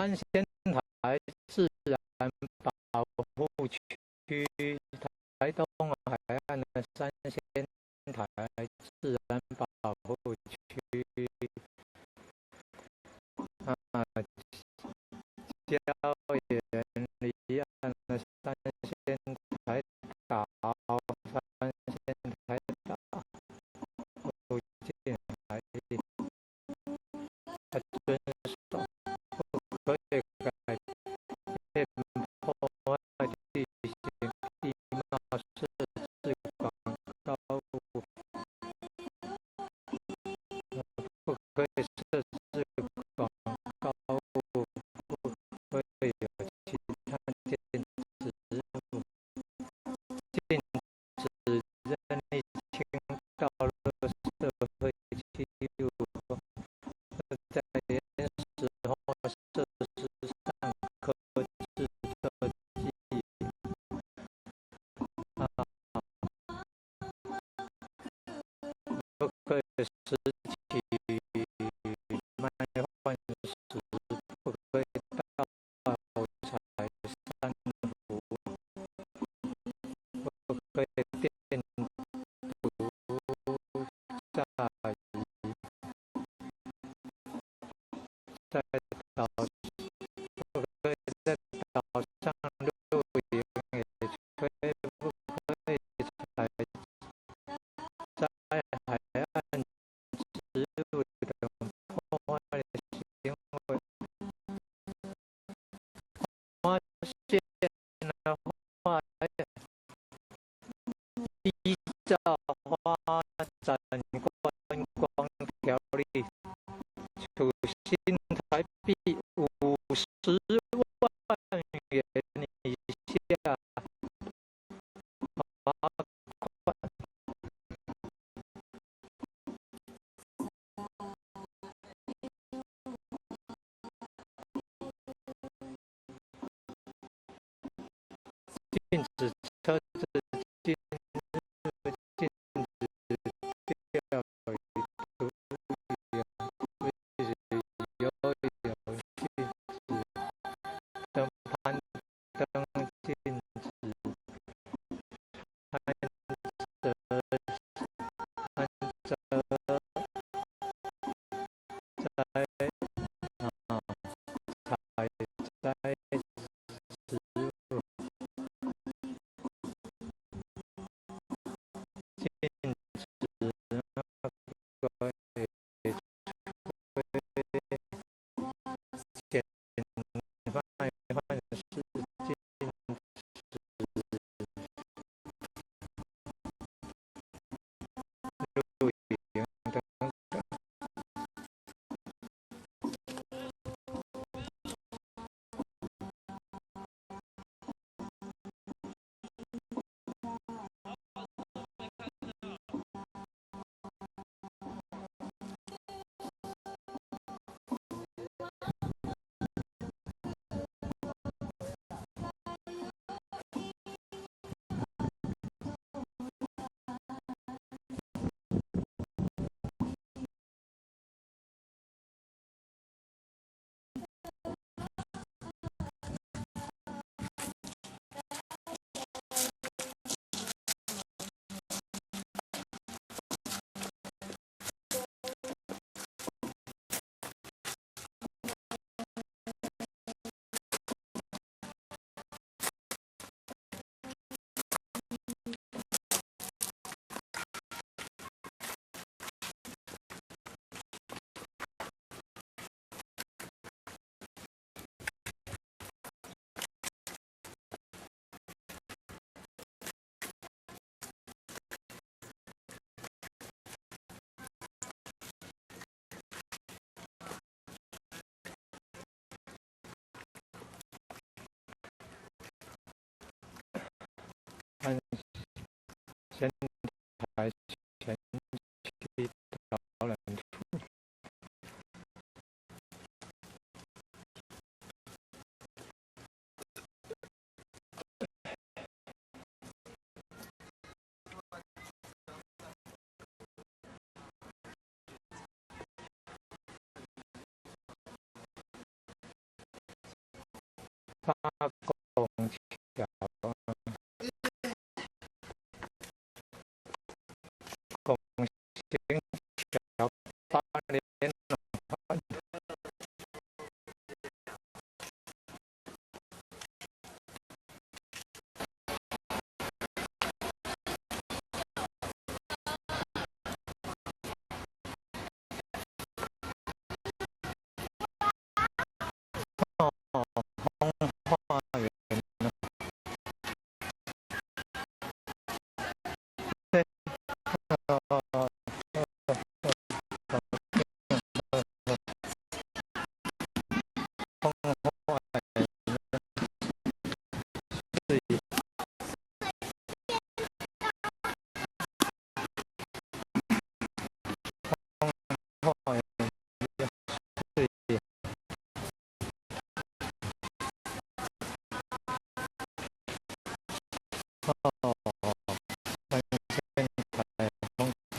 山仙台自然保护区，台东海岸的山仙台自然保护区啊，礁岩离岸的山仙台岛、山仙台岛附近海域，遵守不可以改变破坏地形、地貌、设置广告物，不可以设置广告物，不可以有其他电子物，禁止任意倾倒垃圾废弃物或在岩石或设施上刻制特技不可以拾起卖换石，不可以盗采珊瑚，不可以电捕鲨鱼，在岛不可以在岛上露营，也不可以采摘海岸植物等破坏行为。发现的话，依照发展观光条例，处新台币50万元以下罚款。禁止车子进入，禁止钓鱼、独游、游泳、禁止登攀登，禁止攀折摘采摘植物，禁止那个减卖换是禁止露营等等。按仙台前期导览图，发拱桥，拱形桥八连环，花园花园是分线彩风景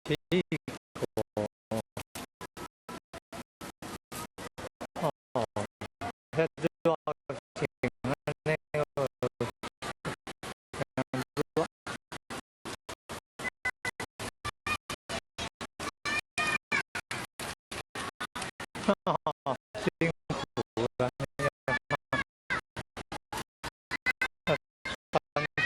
七国哦，它主要请那个辛苦的那个番茄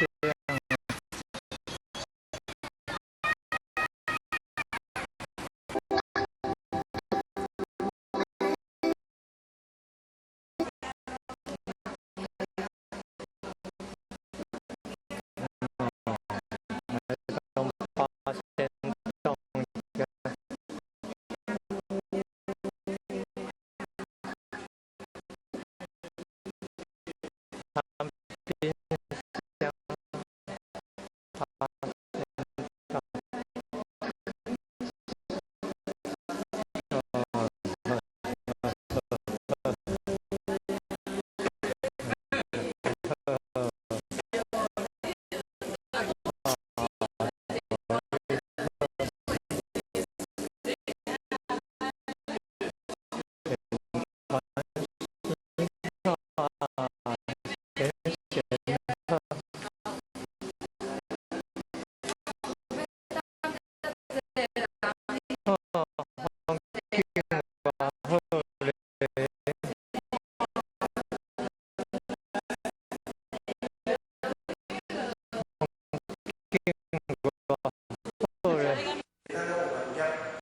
东八仙洞跟长滨乡八